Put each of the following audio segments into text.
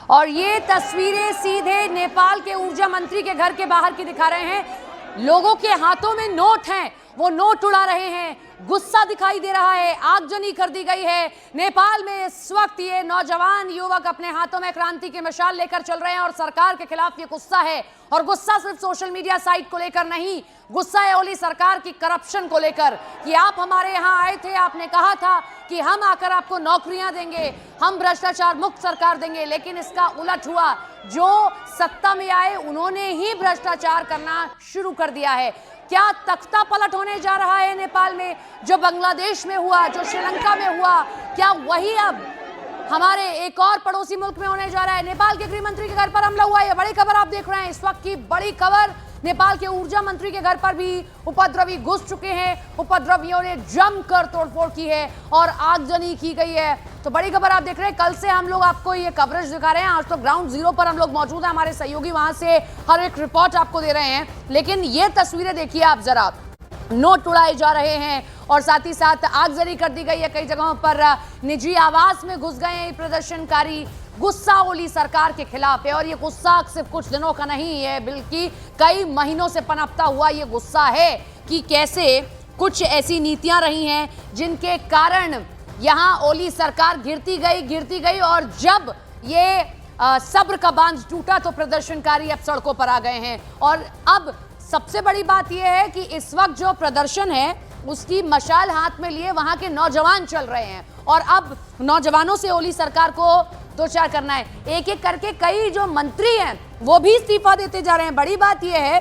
और ये तस्वीरें सीधे नेपाल के ऊर्जा मंत्री के घर के बाहर की दिखा रहे हैं। लोगों के हाथों में नोट हैं, वो नोट उड़ा रहे हैं, गुस्सा दिखाई दे रहा है, आगजनी कर दी गई है। नेपाल में इस वक्त ये नौजवान युवक अपने हाथों में क्रांति की मशाल लेकर चल रहे हैं और सरकार के खिलाफ ये गुस्सा है। और गुस्सा सिर्फ सोशल मीडिया साइट को लेकर नहीं, गुस्सा है ओली सरकार की करप्शन को लेकर कि आप हमारे यहाँ आए थे, आपने कहा था कि हम आकर आपको नौकरियां देंगे, हम भ्रष्टाचार मुक्त सरकार देंगे, लेकिन इसका उलट हुआ। जो सत्ता में आए उन्होंने ही भ्रष्टाचार करना शुरू कर दिया है। क्या तख्ता पलट होने जा रहा है नेपाल में? जो बांग्लादेश में हुआ, जो श्रीलंका में हुआ, क्या वही अब हमारे एक और पड़ोसी मुल्क में होने जा रहा है? नेपाल के गृह मंत्री के घर पर हमला हुआ है, बड़ी खबर आप देख रहे हैं इस वक्त की बड़ी खबर। नेपाल के ऊर्जा मंत्री के घर पर भी उपद्रवी घुस चुके हैं, उपद्रवियों ने जमकर तोड़फोड़ की है और आगजनी की गई है। तो बड़ी खबर आप देख रहे हैं। कल से हम लोग आपको ये कवरेज दिखा रहे हैं। आज तो ग्राउंड जीरो पर हम लोग मौजूद हैं, हमारे सहयोगी वहां से हर एक रिपोर्ट आपको दे रहे हैं। लेकिन ये तस्वीरें देखिए आप जरा, नोट उड़ाए जा रहे हैं और साथ ही साथ आगजनी कर दी गई है। कई जगहों पर निजी आवास में घुस गए हैं प्रदर्शनकारी। गुस्सा ओली सरकार के खिलाफ है और ये गुस्सा सिर्फ कुछ दिनों का नहीं है, बल्कि कई महीनों से पनपता हुआ ये गुस्सा है कि कैसे कुछ ऐसी नीतियां रही हैं जिनके कारण यहाँ ओली सरकार गिरती गई और जब ये सब्र का बांध टूटा तो प्रदर्शनकारी अब सड़कों पर आ गए हैं। और अब सबसे बड़ी बात यह है कि इस वक्त जो प्रदर्शन है उसकी मशाल हाथ में लिए वहां के नौजवान चल रहे हैं और अब नौजवानों से ओली सरकार को दो चार करना है। एक एक करके कई जो मंत्री हैं वो भी इस्तीफा देते जा रहे हैं। बड़ी बात यह है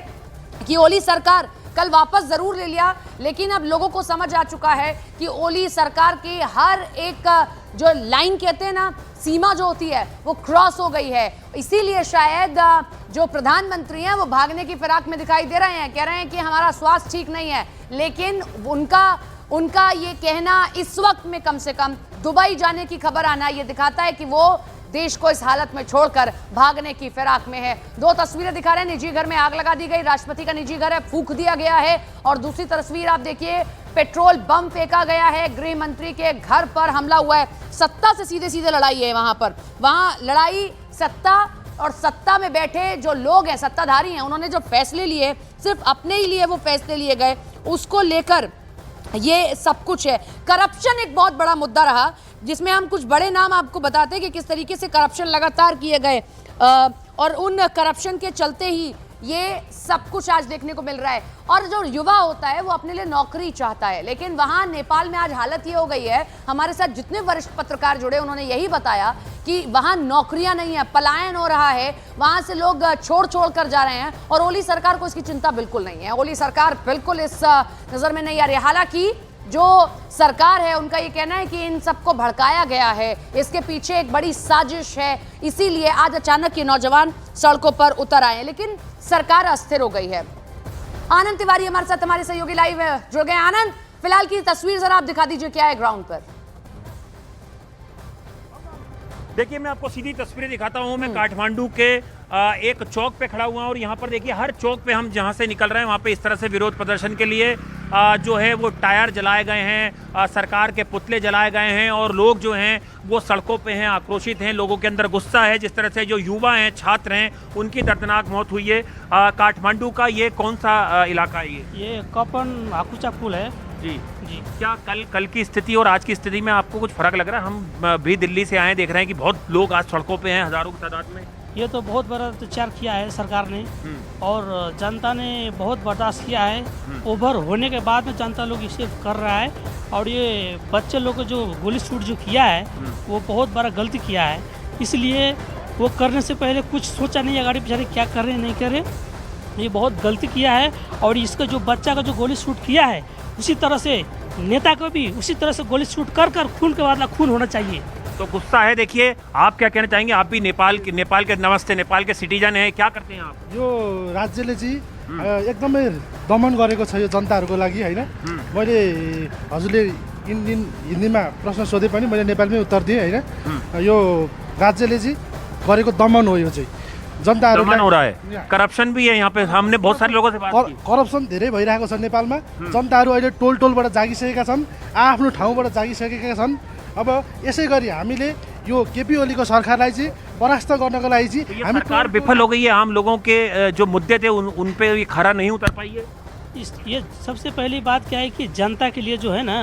कि ओली सरकार कल वापस जरूर ले लिया, लेकिन अब लोगों को समझ आ चुका है कि ओली सरकार की हर एक जो लाइन कहते हैं ना, सीमा जो होती है वो क्रॉस हो गई है। इसीलिए शायद जो प्रधानमंत्री हैं वो भागने की फिराक में दिखाई दे रहे हैं, कह रहे हैं कि हमारा स्वास्थ्य ठीक नहीं है। लेकिन उनका ये कहना इस वक्त में कम से कम दुबई जाने की खबर आना ये दिखाता है कि वो देश को इस हालत में छोड़कर भागने की फिराक में है। दो तस्वीरें दिखा रहे हैं, निजी घर में आग लगा दी गई, राष्ट्रपति का निजी घर है, फूंक दिया गया है। और दूसरी तस्वीर आप देखिए, पेट्रोल बम फेंका गया है, गृह मंत्री के घर पर हमला हुआ है। सत्ता से सीधे सीधे लड़ाई है वहां लड़ाई सत्ता और सत्ता में बैठे जो लोग हैं, सत्ताधारी हैं, उन्होंने जो फैसले लिए सिर्फ अपने ही लिए वो फैसले लिए गए, उसको लेकर ये सब कुछ है। करप्शन एक बहुत बड़ा मुद्दा रहा, जिसमें हम कुछ बड़े नाम आपको बताते हैं कि किस तरीके से करप्शन लगातार किए गए और उन करप्शन के चलते ही ये सब कुछ आज देखने को मिल रहा है। और जो युवा होता है वो अपने लिए नौकरी चाहता है, लेकिन वहाँ नेपाल में आज हालत ये हो गई है, हमारे साथ जितने वरिष्ठ पत्रकार जुड़े उन्होंने यही बताया कि वहाँ नौकरियां नहीं है, पलायन हो रहा है, वहाँ से लोग छोड़ कर जा रहे हैं और ओली सरकार को इसकी चिंता बिल्कुल नहीं है। ओली सरकार बिल्कुल इस नज़र में नहीं आ रही। हालांकि जो सरकार है उनका ये कहना है कि इन सबको भड़काया गया है, इसके पीछे एक बड़ी साजिश है, इसीलिए आज अचानक ये नौजवान सड़कों पर उतर आए हैं। लेकिन सरकार अस्थिर हो गई है। आनंद तिवारी हमारे साथ, हमारे सहयोगी लाइव जुड़ गए। आनंद, फिलहाल की तस्वीर जरा आप दिखा दीजिए, क्या है ग्राउंड पर? देखिए, मैं आपको सीधी तस्वीरें दिखाता हूँ। मैं काठमांडू के एक चौक पे खड़ा हुआ हूँ और यहाँ पर देखिए, हर चौक पे हम जहाँ से निकल रहे हैं वहाँ पे इस तरह से विरोध प्रदर्शन के लिए जो है वो टायर जलाए गए हैं, सरकार के पुतले जलाए गए हैं और लोग जो हैं वो सड़कों पे हैं, आक्रोशित हैं, लोगों के अंदर गुस्सा है। जिस तरह से जो युवा हैं, छात्र हैं, उनकी दर्दनाक मौत हुई है। काठमांडू का ये कौन सा इलाका है? ये कपन हाकुचा पुल है जी। क्या कल की स्थिति और आज की स्थिति में आपको कुछ फर्क लग रहा है? हम भी दिल्ली से आए, देख रहे हैं कि बहुत लोग आज सड़कों पे हैं, हजारों की तादाद में। ये तो बहुत बड़ा अत्याचार किया है सरकार ने और जनता ने बहुत बर्दाश्त किया है। ओवर होने के बाद में जनता लोग इसे कर रहा है और ये बच्चे लोग को जो गोली शूट जो किया है वो बहुत बड़ा गलती किया है। इसलिए वो करने से पहले कुछ सोचा नहीं, आगे बेचारे क्या कर रहे नहीं कर रहे, ये बहुत गलती किया है। और इसका जो बच्चा का जो गोली शूट किया है, उसी तरह से नेता को भी उसी तरह से गोली शूट कर खून के बदला खून होना चाहिए। तो गुस्सा है। देखिए, आप क्या कहना चाहेंगे? आप भी नेपाल के नमस्ते, नेपाल के सिटिजन हैं, क्या करते हैं आप? यो राज्यले चाहिँ एकदमै दमन गरेको छ यो जनताहरूको लागि हैन। मैले हजुरले हिन्दीमा प्रश्न सोधे पनि मैले नेपालमै उत्तर दिएँ हैन। यो राज्यले चाहिँ गरेको दमन हो, यो चाहिँ जनताहरूलाई दमन हो रहा है, करप्शन भी है यहाँ पे। हमने बहुत सारे लोगों से बात की, करप्सन धेरै भइरहेको छ नेपालमा। जनताहरू अहिले टोलबाट जागिसकेका छन्, आफ्नो ठाउँबाट जागिसकेका छन्। अब यसै गरी हामीले यो केपी ओलीको सरकारलाई चाहिँ परास्त गर्नको लागि चाहिँ ये सरकार विफल हो गई है, आम लोगों के जो मुद्दे थे उन पे ये खरा नहीं उतर पाई है। ये सबसे पहली बात क्या है कि जनता के लिए जो है ना,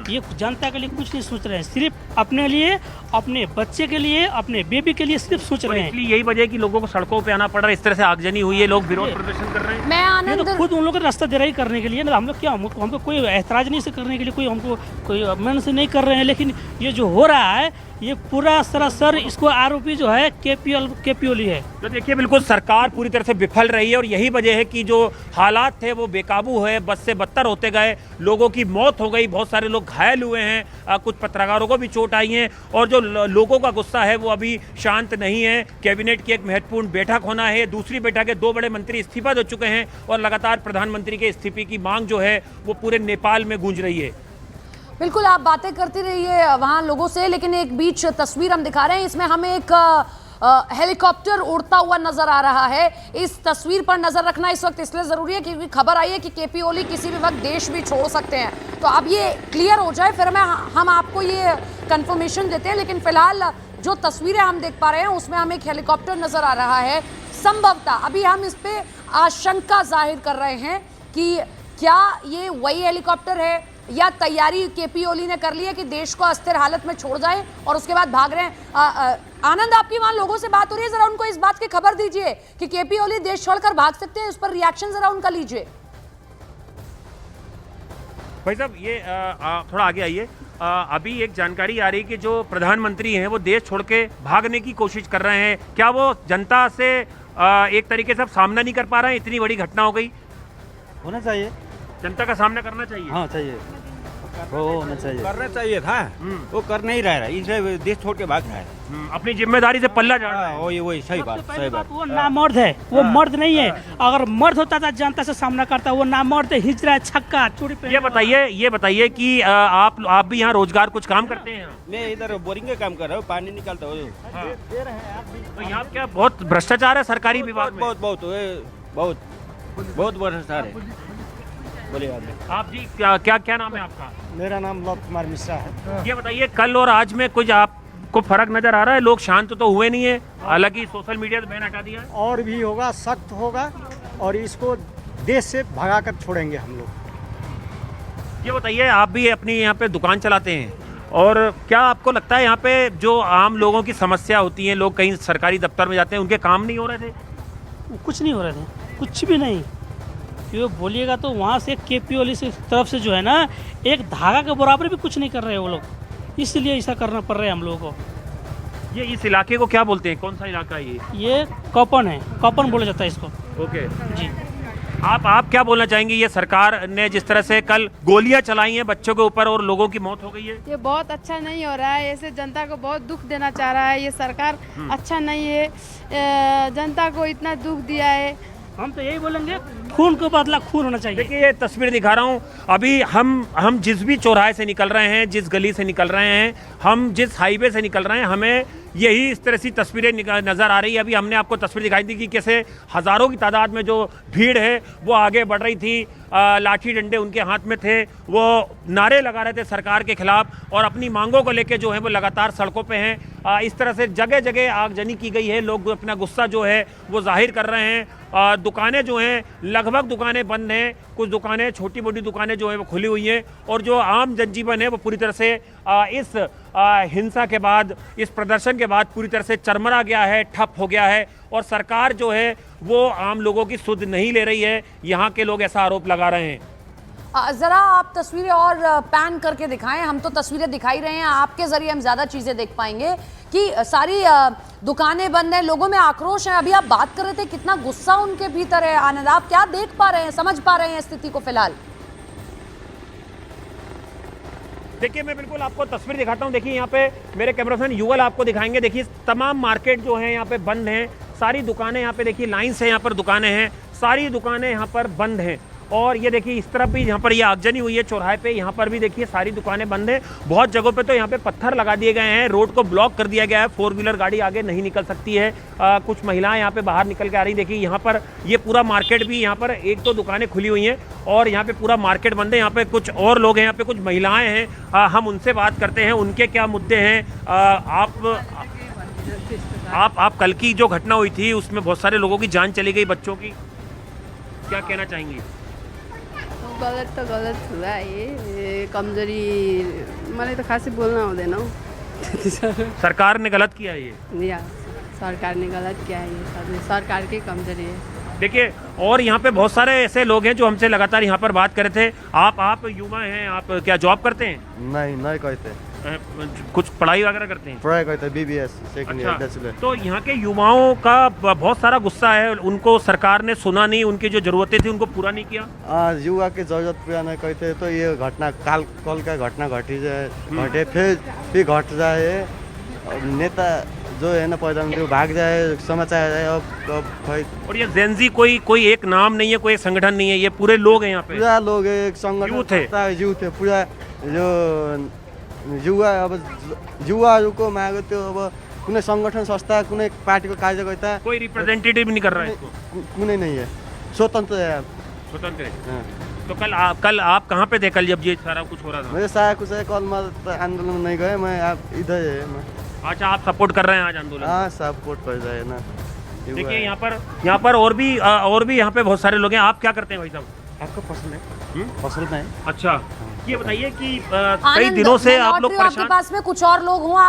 ये जनता के लिए कुछ नहीं सोच रहे हैं, सिर्फ अपने लिए, अपने बच्चे के लिए, अपने बेबी के लिए सिर्फ सोच रहे हैं। इसलिए यही वजह है कि लोगों को सड़कों पे आना पड़ रहा है, इस तरह से आगजनी हुई है, लोग विरोध प्रदर्शन कर रहे हैं। मैं ये तो आनंद खुद उन लोगों को रास्ता दे रहा ही करने के लिए ना, हम लोग क्या, हमको कोई ऐतराज नहीं से करने के लिए, कोई हमको कोई मन से नहीं कर रहे हैं, लेकिन ये जो हो रहा है ये पूरा सरासर इसको आरोपी जो है केपी ओली है। तो देखिए बिल्कुल सरकार पूरी तरह से विफल रही है और यही वजह है कि जो हालात थे वो बेकाबू है, बद से बदतर होते गए, लोगों की मौत हो गई, बहुत सारे लोग घायल हुए हैं, कुछ पत्रकारों को भी चोट आई है और जो लोगों का गुस्सा है वो अभी शांत नहीं है। कैबिनेट की एक महत्वपूर्ण बैठक होना है, दूसरी बैठक है, 2 बड़े मंत्री इस्तीफा दे चुके हैं और लगातार प्रधानमंत्री के इस्तीफे की मांग जो है वो पूरे नेपाल में गूंज रही है। बिल्कुल आप बातें करती रहिए वहाँ लोगों से, लेकिन एक बीच तस्वीर हम दिखा रहे हैं, इसमें हमें एक हेलीकॉप्टर उड़ता हुआ नजर आ रहा है। इस तस्वीर पर नजर रखना इस वक्त इसलिए जरूरी है क्योंकि खबर आई है कि केपी ओली किसी भी वक्त देश भी छोड़ सकते हैं। तो अब ये क्लियर हो जाए फिर हम आपको ये कंफर्मेशन देते हैं, लेकिन फिलहाल जो तस्वीरें हम देख पा रहे हैं उसमें हमें एक हेलीकॉप्टर नजर आ रहा है। संभवतः अभी हम इस पे आशंका जाहिर कर रहे हैं कि क्या ये वही हेलीकॉप्टर है या तैयारी केपी ओली ने कर ली है कि देश को अस्थिर हालत में छोड़ जाए और उसके बाद भाग रहे हैं। आनंद, आपकी वहां लोगों से बात हो रही है, जरा उनको इस बात की खबर दीजिए कि केपी ओली देश छोड़कर भाग सकते हैं, उस पर रिएक्शन जरा उनका लीजिए। भाई साहब ये थोड़ा आगे आइए। अभी एक जानकारी आ रही है कि जो प्रधानमंत्री हैं वो देश छोड़ के भागने की कोशिश कर रहे हैं, क्या वो जनता से एक तरीके से सामना नहीं कर पा रहे हैं? इतनी बड़ी घटना हो गई, होना चाहिए, जनता का सामना करना चाहिए। हाँ चाहिए, वो होना चाहिए, करना चाहिए था, वो कर नहीं रहा है, इसलिए देश छोड़ के भाग रहा है। अपनी जिम्मेदारी से पल्ला झाड़ रहा है। वही सही बात, सबसे सही पहली बात। वो नामर्द है, वो मर्द नहीं है। अगर मर्द होता था जनता से सामना करता, वो नामर्द है, हिजड़ा है, छक्का चूड़ी पे। ये बताइए कि आप भी यहाँ रोजगार कुछ काम करते हैं? मैं इधर बोरिंग का काम कर रहा हूँ, पानी निकालता हूँ। तो यहाँ क्या बहुत भ्रष्टाचार है सरकारी विभाग में? बहुत भ्रष्टाचार है। बोलिए आप जी क्या नाम है आपका? मेरा नाम लव कुमार मिश्रा है। ये बताइए कल और आज में कुछ आपको फर्क नजर आ रहा है? लोग शांत तो हुए नहीं है, हालांकि सोशल मीडिया तो बैन हटा दिया है। और भी होगा, सख्त होगा और इसको देश से भगा कर छोड़ेंगे हम लोग। ये बताइए आप भी अपनी यहाँ पे दुकान चलाते हैं और क्या आपको लगता है यहाँ पे जो आम लोगों की समस्या होती है, लोग कहीं सरकारी दफ्तर में जाते हैं, उनके काम नहीं हो रहे थे? कुछ नहीं हो रहे थे, कुछ भी नहीं। ये बोलिएगा तो वहाँ से केपी ओली से तरफ से जो है ना, एक धागा के बराबर भी कुछ नहीं कर रहे हैं वो लोग, इसलिए ऐसा करना पड़ रहा है हम लोगों को। ये इस इलाके को क्या बोलते हैं, कौन सा इलाका है ये कपन है, कपन बोला जाता है इसको। ओके जी, आप क्या बोलना चाहेंगे? ये सरकार ने जिस तरह से कल गोलियां चलाई हैं बच्चों के ऊपर और लोगों की मौत हो गई है, ये बहुत अच्छा नहीं हो रहा है। ऐसे जनता को बहुत दुख देना चाह रहा है, ये सरकार अच्छा नहीं है, जनता को इतना दुख दिया है। हम तो यही बोलेंगे, खून को बदला खून होना चाहिए। देखिए ये तस्वीर दिखा रहा हूँ, अभी हम जिस भी चौराहे से निकल रहे हैं, जिस गली से निकल रहे हैं, हम जिस हाईवे से निकल रहे हैं, हमें यही इस तरह से तस्वीरें नज़र आ रही है। अभी हमने आपको तस्वीर दिखाई थी कि कैसे हज़ारों की तादाद में जो भीड़ है वो आगे बढ़ रही थी, लाठी डंडे उनके हाथ में थे, वो नारे लगा रहे थे सरकार के खिलाफ और अपनी मांगों को लेके जो है वो लगातार सड़कों पे हैं। इस तरह से जगह जगह आगजनी की गई है, लोग अपना गुस्सा जो है वो जाहिर कर रहे हैं। दुकानें जो हैं, लगभग दुकानें बंद हैं, कुछ दुकानें, छोटी मोटी दुकानें जो है वो खुली हुई हैं और जो आम जनजीवन है वो पूरी तरह से इस हिंसा के बाद, इस प्रदर्शन के बाद पूरी तरह से चरमरा गया है, ठप हो गया है और सरकार जो है वो आम लोगों की सुध नहीं ले रही है। यहाँ के लोग ऐसा आरोप लगा रहे हैं। जरा आप तस्वीरें और पैन करके दिखाएं, हम तो तस्वीरें दिखाई रहे हैं, आपके जरिए हम ज्यादा चीजें देख पाएंगे कि सारी दुकानें बंद हैं, लोगों में आक्रोश है। अभी आप बात कर रहे थे कितना गुस्सा उनके भीतर है। आनंद, आप क्या देख पा रहे हैं, समझ पा रहे हैं स्थिति को फिलहाल? देखिए मैं बिल्कुल आपको तस्वीर दिखाता हूँ। देखिए यहाँ पे मेरे कैमरामैन युगल आपको दिखाएंगे। देखिए तमाम मार्केट जो है यहाँ पे बंद हैं, सारी दुकानें यहाँ पे देखिए लाइन से यहाँ पर दुकानें हैं, सारी दुकानें यहाँ पर बंद हैं और ये देखिए इस तरफ भी यहाँ पर ये आगजनी हुई है चौराहे पे, यहाँ पर भी देखिए सारी दुकानें बंद है। बहुत जगहों पे तो यहाँ पे पत्थर लगा दिए गए हैं, रोड को ब्लॉक कर दिया गया है, 4 व्हीलर गाड़ी आगे नहीं निकल सकती है। कुछ महिलाएं यहाँ पे बाहर निकल के आ रही, देखिए यहाँ पर ये पूरा मार्केट भी, यहाँ पर 1-2 दुकानें खुली हुई हैं और यहाँ पे पूरा मार्केट बंद है। यहाँ पे कुछ और लोग हैं, यहाँ पे कुछ महिलाएं हैं, हम उनसे बात करते हैं, उनके क्या मुद्दे हैं। आप कल की जो घटना हुई थी उसमें बहुत सारे लोगों की जान चली गई, बच्चों की, क्या कहना चाहेंगी? गलत तो गलत हुआ ये कमजोरी, मलाई तो खासै बोल्न आउँदैन हौ। सरकार ने गलत किया ये। या सरकार ने गलत किया है, ये सरकार की कमजोरी है। देखिए और यहाँ पे बहुत सारे ऐसे लोग हैं जो हमसे लगातार यहाँ पर बात कर रहे थे। आप युवा हैं, आप क्या जॉब करते हैं? नहीं कहते, कुछ पढ़ाई वगैरह करते हैं? पढ़ाई करते BBS सेकंड ईयर अच्छा, बैचलर। तो यहाँ के युवाओं का बहुत सारा गुस्सा है, उनको सरकार ने सुना नहीं, उनकी जो जरूरतें थी उनको पूरा नहीं किया। युवा की जरूरत पूरा नहीं करते तो ये घटना कल का घटना घटे फिर घट जाए, और नेता जो है ना प्रधानमंत्री भाग जाए, समाचार जाए। अब भाई और ये जेनजी कोई एक नाम नहीं है, कोई एक संगठन नहीं है, ये पूरे लोग हैं यहाँ पे, पूरा लोग एक संगठन यूथ है पूरा। जो युवाहरूको माग त्यो अब कुनै संगठन संस्था कुनै पार्टीको कार्यकर्ता कोई रिप्रेजेंटेटिव नहीं कर रहा है इसको, कुनै नहीं है, स्वतंत्र है आप। स्वतंत्र है। हाँ। तो कल आप कहाँ पे थे कल जब ये सारा कुछ हो रहा था? मेरे सारा कुछ है, कल मैं तो आंदोलन में नहीं गए, मैं आप इधर है मैं। अच्छा, आप सपोर्ट कर रहे हैं आज आंदोलन? हाँ सपोर्ट कर रहे हैं ना। देखिए यहाँ पर और भी यहाँ पे बहुत सारे लोग हैं। आप क्या करते हैं भाई साहब? आपको फसल है? फसल में। अच्छा, ये बताइए कि कई आनंद, दिनों से मैं आप लौट लोग रही हूँ, आपके परेशान। पास में कुछ और लोग हुआ